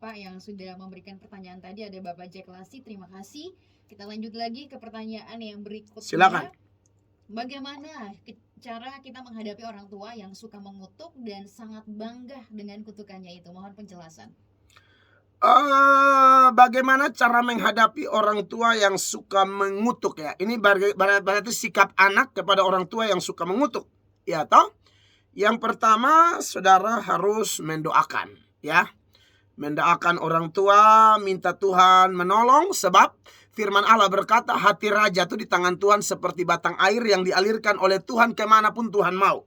Bapak yang sudah memberikan pertanyaan tadi. Ada Bapak Jack Lasi, terima kasih. Kita lanjut lagi ke pertanyaan yang berikutnya. Silakan. Bagaimana cara kita menghadapi orang tua yang suka mengutuk dan sangat bangga dengan kutukannya itu? Mohon penjelasan. Bagaimana cara menghadapi orang tua yang suka mengutuk ya? Ini berarti sikap anak kepada orang tua yang suka mengutuk, ya toh? Yang pertama, saudara harus mendoakan, ya. Mendoakan orang tua, minta Tuhan menolong, sebab firman Allah berkata, hati raja itu di tangan Tuhan seperti batang air yang dialirkan oleh Tuhan kemanapun Tuhan mau.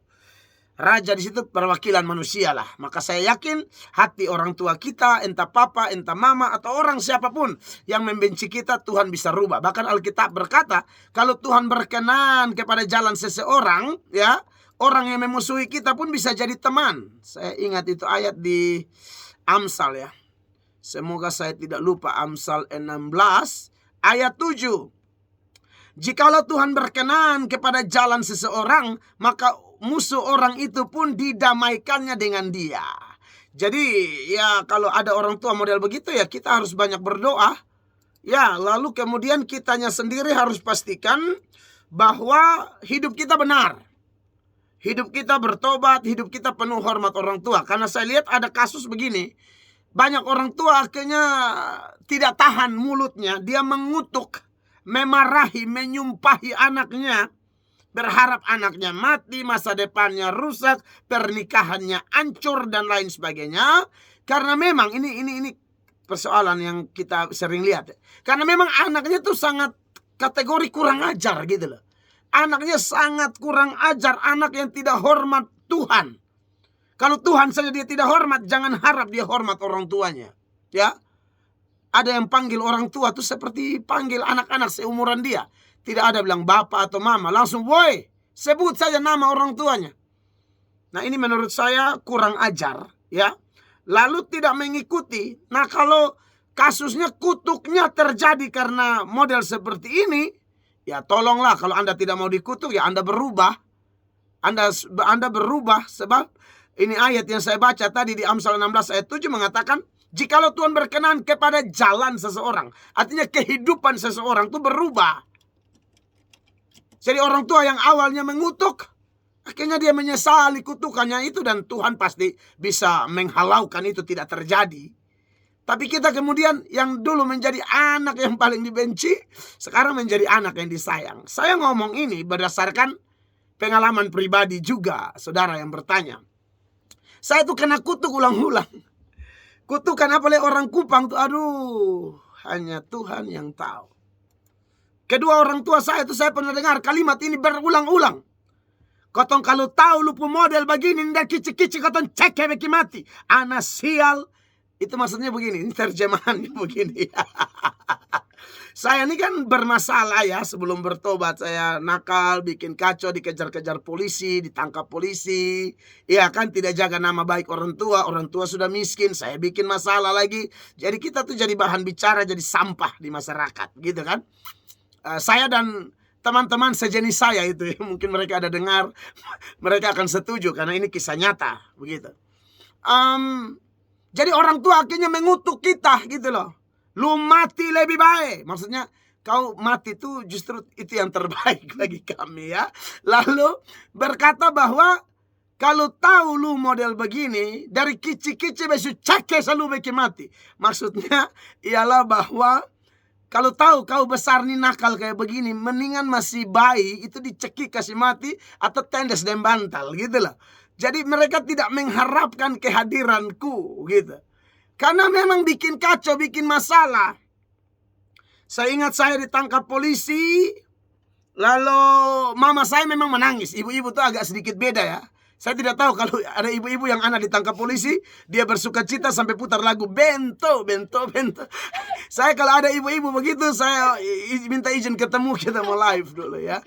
Raja di situ perwakilan manusia lah. Maka saya yakin hati orang tua kita, entah papa, entah mama, atau orang siapapun yang membenci kita, Tuhan bisa rubah. Bahkan Alkitab berkata, kalau Tuhan berkenan kepada jalan seseorang, ya, orang yang memusuhi kita pun bisa jadi teman. Saya ingat itu ayat di Amsal ya. Semoga saya tidak lupa, Amsal 16 ayat 7. Jikalau Tuhan berkenan kepada jalan seseorang, maka musuh orang itu pun didamaikannya dengan dia. Jadi ya kalau ada orang tua model begitu ya kita harus banyak berdoa. Ya lalu kemudian kitanya sendiri harus pastikan bahwa hidup kita benar. Hidup kita bertobat, hidup kita penuh hormat orang tua. Karena saya lihat ada kasus begini. Banyak orang tua akhirnya tidak tahan mulutnya. Dia mengutuk, memarahi, menyumpahi anaknya. Berharap anaknya mati, masa depannya rusak, pernikahannya hancur dan lain sebagainya. Karena memang ini persoalan yang kita sering lihat. Karena memang anaknya tuh sangat kategori kurang ajar gitu loh. Anaknya sangat kurang ajar, anak yang tidak hormat Tuhan. Kalau Tuhan saja dia tidak hormat, jangan harap dia hormat orang tuanya. Ya. Ada yang panggil orang tua tuh seperti panggil anak-anak seumuran dia. Tidak ada bilang bapak atau mama. Langsung, woi, sebut saja nama orang tuanya. Nah ini menurut saya kurang ajar. Ya. Lalu tidak mengikuti. Nah kalau kasusnya kutuknya terjadi karena model seperti ini. Ya tolonglah kalau Anda tidak mau dikutuk ya Anda berubah. Anda berubah sebab ini ayat yang saya baca tadi di Amsal 16 ayat 7 mengatakan. Jikalau Tuhan berkenan kepada jalan seseorang. Artinya kehidupan seseorang itu berubah. Jadi orang tua yang awalnya mengutuk, akhirnya dia menyesali kutukannya itu dan Tuhan pasti bisa menghalaukan itu tidak terjadi. Tapi kita kemudian yang dulu menjadi anak yang paling dibenci, sekarang menjadi anak yang disayang. Saya ngomong ini berdasarkan pengalaman pribadi juga, saudara yang bertanya. Saya tuh kena kutuk ulang-ulang. Kutukan apalagi orang Kupang tuh, aduh, hanya Tuhan yang tahu. Kedua orang tua saya itu saya pernah dengar kalimat ini berulang-ulang. Kotong kalau tahu lupu model begini, ndak kici-kici kotong cek beki mati. Anak sial. Itu maksudnya begini, ini terjemahannya begini. Saya ini kan bermasalah ya sebelum bertobat. Saya nakal, bikin kacau, dikejar-kejar polisi, ditangkap polisi. Ya kan tidak jaga nama baik orang tua sudah miskin, saya bikin masalah lagi. Jadi kita tuh jadi bahan bicara, jadi sampah di masyarakat gitu kan. Saya dan teman-teman sejenis saya itu mungkin mereka ada dengar, mereka akan setuju karena ini kisah nyata begitu. Jadi orang tua akhirnya mengutuk kita gitu loh. Lu mati lebih baik. Maksudnya kau mati itu justru itu yang terbaik bagi kami ya. Lalu berkata bahwa kalau tahu lu model begini, dari kici-kici besu cake selalu beki mati. Maksudnya ialah bahwa kalau tahu kau besar nih nakal kayak begini, mendingan masih bayi itu dicekik kasih mati atau tendes dan bantal gitu loh. Jadi mereka tidak mengharapkan kehadiranku gitu. Karena memang bikin kacau, bikin masalah. Saya ingat saya ditangkap polisi. Lalu mama saya memang menangis. Ibu-ibu tuh agak sedikit beda ya. Saya tidak tahu kalau ada ibu-ibu yang anak ditangkap polisi. Dia bersuka cita sampai putar lagu Bento, Bento, Bento. Saya kalau ada ibu-ibu begitu saya minta izin ketemu, kita mau live dulu ya.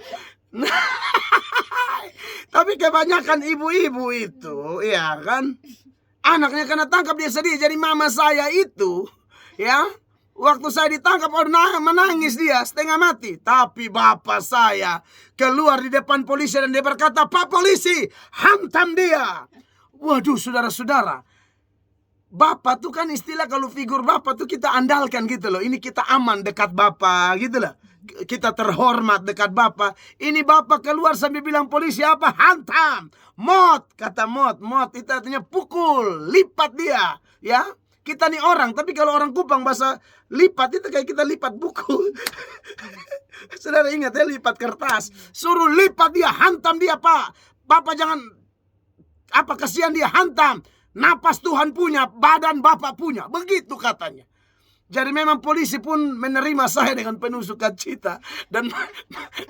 Tapi kebanyakan ibu-ibu itu ya kan. Anaknya kena tangkap dia sedih. Jadi mama saya itu ya waktu saya ditangkap menangis dia setengah mati. Tapi bapak saya keluar di depan polisi dan dia berkata, "Pak polisi, hantam dia." Waduh saudara-saudara, Bapak tuh kan istilah, kalau figur bapak tuh kita andalkan gitu loh. Ini kita aman dekat bapak gitu loh. Kita terhormat dekat bapak. Ini bapak keluar sambil bilang polisi apa? Hantam. Mot, kata mot. Mot itu artinya pukul, lipat dia. Ya, kita nih orang, tapi kalau orang Kupang bahasa lipat itu kayak kita lipat buku. Saudara ingat ya, lipat kertas. Suruh lipat dia, hantam dia pak. Bapak jangan, apa, kasihan dia, hantam. Napas Tuhan punya, badan bapak punya. Begitu katanya. Jadi memang polisi pun menerima saya dengan penuh sukacita. Dan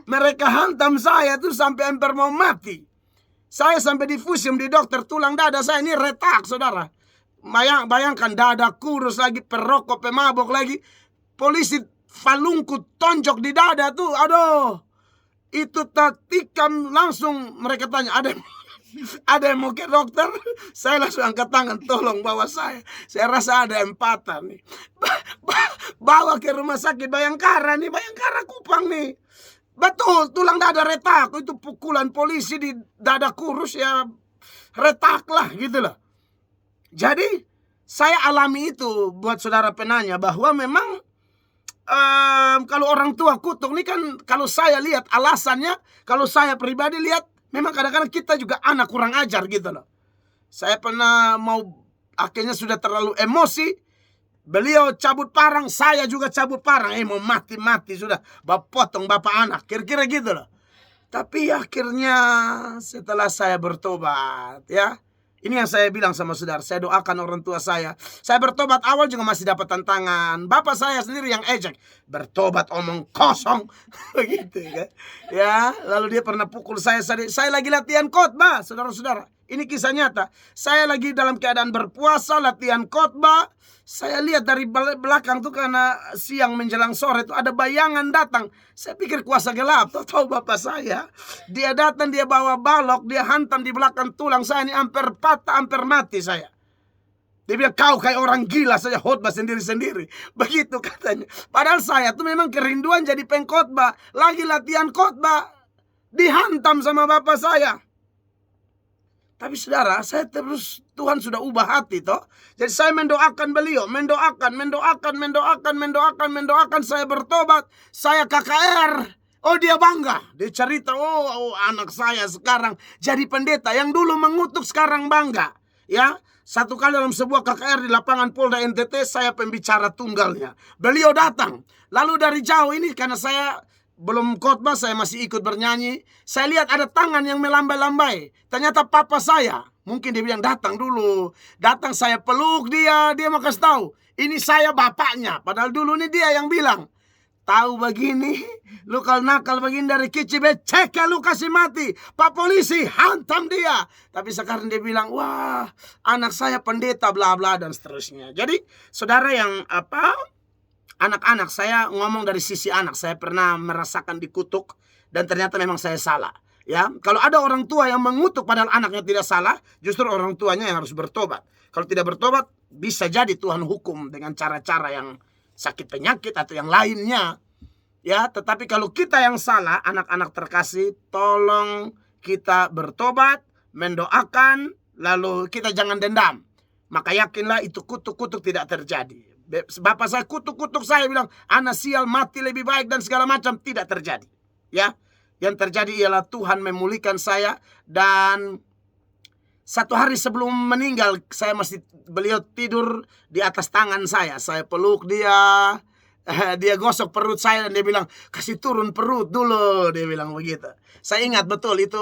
mereka hantam saya tuh sampai hampir mau mati. Saya sampai difusium di dokter, tulang dada saya ini retak, saudara. Bayangkan, dada kurus lagi, perokok, pemabok lagi. Polisi falungku tonjok di dada tuh, aduh. Itu tikam langsung mereka tanya, ada yang mau ke dokter? Saya langsung angkat tangan, tolong bawa saya. Saya rasa ada empatan nih. Bawa ke rumah sakit Bayangkara nih, Bayangkara Kupang nih. Betul, tulang dada retak. Itu pukulan polisi di dada kurus ya, retak lah gitu loh. Jadi saya alami itu buat saudara penanya, bahwa memang kalau orang tua kutuk nih kan, kalau saya lihat alasannya, kalau saya pribadi lihat, memang kadang-kadang kita juga anak kurang ajar gitu loh. Saya pernah akhirnya sudah terlalu emosi, beliau cabut parang, saya juga cabut parang. Mau mati-mati sudah, potong bapak anak, kira-kira gitu loh. Tapi akhirnya setelah saya bertobat, ya, ini yang saya bilang sama saudara, saya doakan orang tua saya. Saya bertobat awal juga masih dapat tantangan. Bapak saya sendiri yang ejek, bertobat omong kosong. Begitu kan. Ya, lalu dia pernah pukul saya lagi latihan khotbah, saudara-saudara. Ini kisah nyata. Saya lagi dalam keadaan berpuasa, latihan khotbah. Saya lihat dari belakang tuh, karena siang menjelang sore tuh ada bayangan datang. Saya pikir kuasa gelap. Tahu bapak saya, dia datang, dia bawa balok, dia hantam di belakang tulang saya ini, hampir patah, hampir mati saya. Dia bilang, kau kayak orang gila saja khotbah sendiri-sendiri. Begitu katanya. Padahal saya tuh memang kerinduan jadi pengkhotbah. Lagi latihan khotbah, dihantam sama bapak saya. Tapi saudara, saya terus, Tuhan sudah ubah hati toh. Jadi saya mendoakan beliau, mendoakan. Saya bertobat, saya KKR. Oh, dia bangga, dia cerita, oh anak saya sekarang jadi pendeta. Yang dulu mengutuk sekarang bangga. Ya, satu kali dalam sebuah KKR di lapangan Polda NTT, saya pembicara tunggalnya. Beliau datang, lalu dari jauh ini, karena saya belum khotbah, saya masih ikut bernyanyi. Saya lihat ada tangan yang melambai-lambai. Ternyata papa saya. Mungkin dia bilang, datang dulu. Datang, saya peluk dia. Dia mau kasih tahu, ini saya bapaknya. Padahal dulu ini dia yang bilang, tahu begini, lu kalau nakal begini dari kecil, cek ya lu kasih mati. Pak polisi, hantam dia. Tapi sekarang dia bilang, wah, anak saya pendeta, bla bla dan seterusnya. Jadi saudara yang anak-anak, saya ngomong dari sisi anak. Saya pernah merasakan dikutuk, dan ternyata memang saya salah. Ya, kalau ada orang tua yang mengutuk padahal anaknya tidak salah, justru orang tuanya yang harus bertobat. Kalau tidak bertobat, bisa jadi Tuhan hukum dengan cara-cara yang sakit penyakit atau yang lainnya. Ya, tetapi kalau kita yang salah, anak-anak terkasih, tolong kita bertobat, mendoakan, lalu kita jangan dendam. Maka yakinlah itu kutuk-kutuk tidak terjadi. Bapak saya kutuk-kutuk saya, bilang anak sial, mati lebih baik dan segala macam, tidak terjadi. Ya, yang terjadi ialah Tuhan memulihkan saya. Dan satu hari sebelum meninggal, beliau tidur di atas tangan saya. Saya peluk dia, dia gosok perut saya dan dia bilang, kasih turun perut dulu, dia bilang begitu. Saya ingat betul itu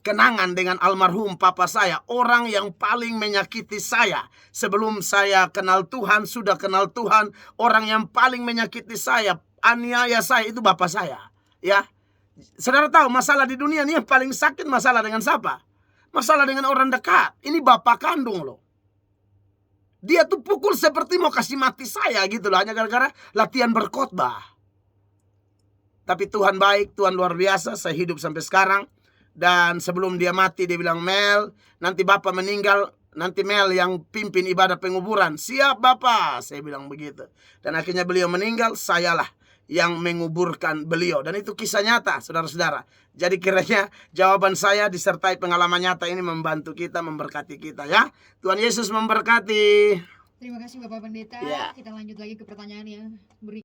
kenangan dengan almarhum papa saya, orang yang paling menyakiti saya sebelum saya kenal Tuhan, sudah kenal Tuhan. Orang yang paling menyakiti saya, aniaya saya, itu bapak saya. Ya, saudara tahu masalah di dunia ini yang paling sakit masalah dengan siapa? Masalah dengan orang dekat. Ini bapak kandung loh. Dia tuh pukul seperti mau kasih mati saya gitu loh, hanya gara-gara latihan berkhotbah. Tapi Tuhan baik, Tuhan luar biasa. Saya hidup sampai sekarang. Dan sebelum dia mati, dia bilang, Mel, nanti bapak meninggal, nanti Mel yang pimpin ibadah penguburan. Siap bapak, saya bilang begitu. Dan akhirnya beliau meninggal, sayalah yang menguburkan beliau. Dan itu kisah nyata, saudara-saudara. Jadi kiranya jawaban saya disertai pengalaman nyata ini membantu kita, memberkati kita ya. Tuhan Yesus memberkati. Terima kasih Bapak Pendeta. Ya. Kita lanjut lagi ke pertanyaan yang berikutnya.